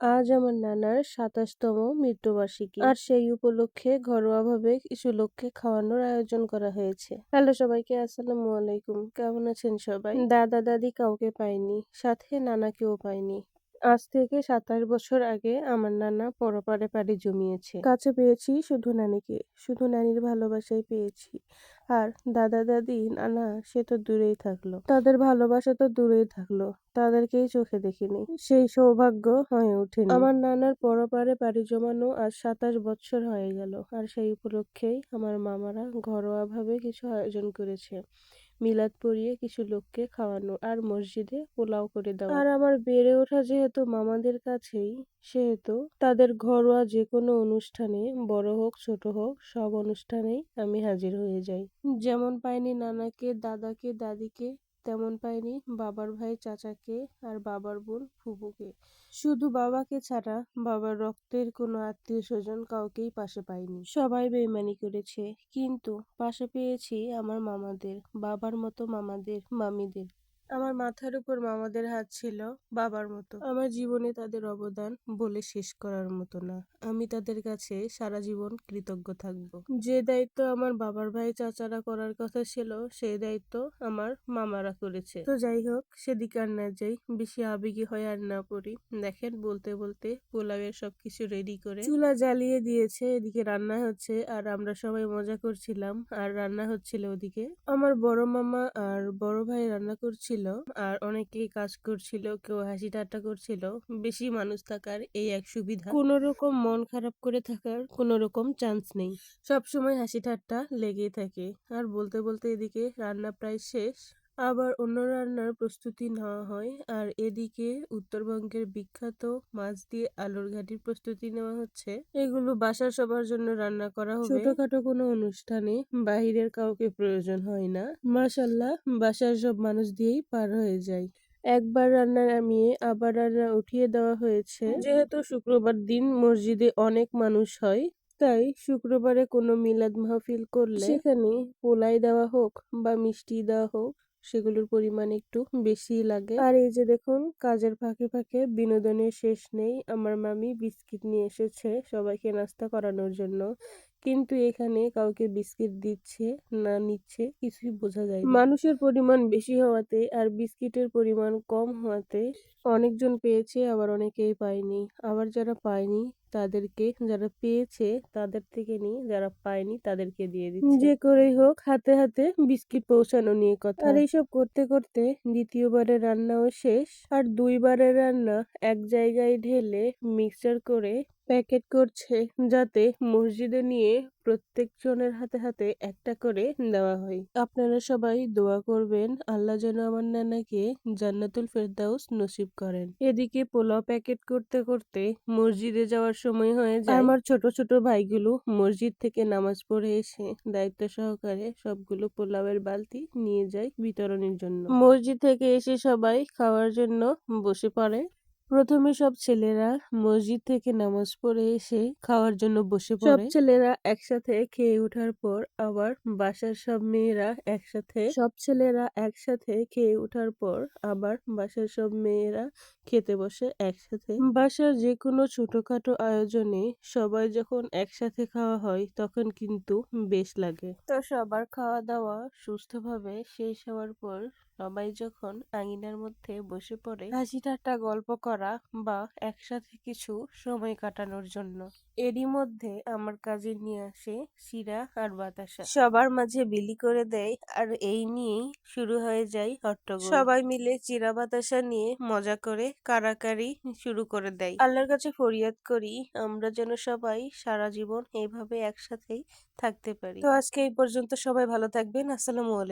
আজ আমার নানার ২৭তম মৃত্যুবার্ষিকী, আর সেই উপলক্ষে ঘরোয়াভাবে কিছু লোককে খাওয়ানোর আয়োজন করা হয়েছে। হ্যালো সবাইকে, আসসালামু আলাইকুম। কেমন আছেন সবাই? দাদা দাদি কাউকে পাইনি, সাথে নানাকেও পাইনি। আজ থেকে ২৭ বছর আগে আমার নানা পরপারে পাড়ি জমিয়েছে। কাছে পেয়েছি শুধু নানিকে, শুধু নানির ভালোবাসাই পেয়েছি। আর দাদা দাদি নানা সে তো দূরেই থাকলো, তাদের ভালোবাসা তো দূরেই থাকলো, তাদেরকেই চোখে দেখিনি, সেই সৌভাগ্য হয়ে ওঠেনি। আমার নানার পরপারে পাড়ি জমানো আজ ২৭ বছর হয়ে গেল, আর সেই উপলক্ষেই আমার মামারা ঘরোয়াভাবে কিছু আয়োজন করেছে। মিলাদ পড়িয়ে কিছু লোককে খাওয়ানো আর মসজিদে পোলাও করে দেওয়া। আর আমার বেড়ে ওঠা যেহেতু মামাদের কাছেই, সেহেতু তাদের ঘরোয়া যে কোনো অনুষ্ঠানে, বড় হোক ছোট হোক, সব অনুষ্ঠানেই আমি হাজির হয়ে যাই। যেমন পাইনি নানাকে, দাদাকে, দাদিকে, তেমন পাইনি বাবার ভাই চাচাকে আর বাবার বোন ফুপুকে। শুধু বাবাকে ছাড়া বাবার রক্তের কোনো আত্মীয় স্বজন কাউকেই পাশে পাইনি। সবাই বেইমানি করেছে, কিন্তু পাশে পেয়েছি আমার মামাদের, বাবার মতো মামাদের, মামিদের। আমার মাথার উপর মামাদের হাত ছিল বাবার মতো। আমার জীবনে তাদের অবদান বলে শেষ করার মতো না। আমি তাদের কাছে সারা জীবন কৃতজ্ঞ থাকব। যে দায়িত্ব আমার বাবার ভাই চাচারা করার কথা ছিল, সেই দায়িত্ব আমার মামারা করেছে। তো যাই হোক, সেদিকে আর না যাই, বেশি আবেগী হয়ে আর না পড়ি। দেখেন, বলতে বলতে পোলাওয়ের সবকিছু রেডি করে চুলা জ্বালিয়ে দিয়েছে, এদিকে রান্না হচ্ছে, আর আমরা সবাই মজা করছিলাম, আর রান্না হচ্ছিল ওদিকে। আমার বড় মামা আর বড় ভাই রান্না করছিল, আর অনেকেই কাজ করছিল, কেউ হাসি ঠাট্টা করছিল। বেশি মানুষ থাকার এই এক সুবিধা, কোনো রকম মন খারাপ করে থাকার কোনো রকম চান্স নেই, সব সময় হাসি ঠাট্টা লেগেই থাকে। আর বলতে বলতে এদিকে রান্না প্রায় শেষ, আবার অন্য রান্নার প্রস্তুতি নেওয়া হয়। আর এদিকে উত্তরবঙ্গের বিখ্যাত মাছ দিয়ে আলুর ঘাটির প্রস্তুতি নেওয়া হচ্ছে। এগুলো বাসার সবার জন্য রান্না করা হবে। ছোটখাটো কোনো অনুষ্ঠানে বাহিরের কাউকে প্রয়োজন হয় না, মাশাআল্লাহ বাসার সব মানুষ দিয়েই পার হয়ে যায়। একবার রান্না নামিয়ে আবার রান্না উঠিয়ে দেওয়া হয়েছে। যেহেতু শুক্রবার দিন মসজিদে অনেক মানুষ হয়, তাই শুক্রবারে কোনো মিলাদ মাহফিল করলে সেখানে পোলাই দেওয়া হোক বা মিষ্টি দেওয়া হোক, সেগুলোর পরিমাণ একটু বেশি লাগে। আর এই যে দেখুন, কাজের ফাঁকে ফাঁকে বিনোদনের শেষ নেই। আমার মামি বিস্কিট নিয়ে এসেছে সবাইকে নাস্তা করানোর জন্য, কিন্তু এখানে কাউকে বিস্কিট দিচ্ছে না নিচ্ছে কিছুই বোঝা যায় না। মানুষের পরিমাণ বেশি হওয়াতে আর বিস্কিটের পরিমাণ কম হওয়াতে অনেকজন পেয়েছে, আবার অনেকেই পায়নি। আবার যারা পায়নি তাদেরকে, যারা পেয়েছে তাদের থেকে নিয়ে, যারা পায়নি তাদেরকে দিয়ে দিচ্ছে। যে করেই হোক, হাতে হাতে বিস্কিট পৌঁছানো নিয়ে কথা। আর এইসব করতে করতে দ্বিতীয়বারের রান্নাও শেষ, আর দুইবারের রান্না এক জায়গায় ঢেলে মিক্সচার করে প্যাকেট করছে, যাতে মসজিদে নিয়ে প্রত্যেকজনের হাতে হাতে একটা করে দেওয়া হয়। আপনারা সবাই দোয়া করবেন, আল্লাহ যেন আমার নানাকে জান্নাতুল ফেরদাউস নসিব করেন। এদিকে পোলাও প্যাকেট করতে করতে মসজিদে যাওয়ার সময় হয়ে যায়। আমার ছোট ছোট ভাইগুলো মসজিদ থেকে নামাজ পড়ে এসে দায়িত্ব সহকারে সবগুলো পোলাওয়ের বালতি নিয়ে যায় বিতরণের জন্য। মসজিদ থেকে এসে সবাই খাওয়ার জন্য বসে পড়ে। প্রথমে সব ছেলেরা মসজিদ থেকে নামাজ পড়ে এসে খাওয়ার জন্য বসে পড়ে। সব ছেলেরা একসাথে খেয়ে ওঠার পর আবার বাসার সব মেয়েরা খেয়ে ওঠার পর আবার বাসার সব মেয়েরা খেতে বসে একসাথে। বাসার যে কোনো ছোটখাটো আয়োজনে সবাই যখন একসাথে খাওয়া হয়, তখন কিন্তু বেশ লাগে। তো সবার খাওয়া দাওয়া সুস্থভাবে শেষ হওয়ার পর সবাই যখন আঙিনার মধ্যে বসে পড়ে হাসি ঠাট্টা গল্প করা বা একসাথে কিছু সময় কাটানোর জন্য, এরই মধ্যে আমার কাজে নিয়ে আসে শিরা আর বাতাসা, সবার মাঝে বিলি করে দেয়। আর এই নিয়েই শুরু হয়ে যায় হট্টগোল। সবাই মিলে চিরা বাতাসা নিয়ে মজা করে কারাকারি শুরু করে দেয়। আল্লাহর কাছে ফরিয়াদ করি, আমরা যেন সবাই সারা জীবন এইভাবে একসাথেই থাকতে পারি। তো আজকে এই পর্যন্ত, সবাই ভালো থাকবেন। আসসালামু আলাইকুম।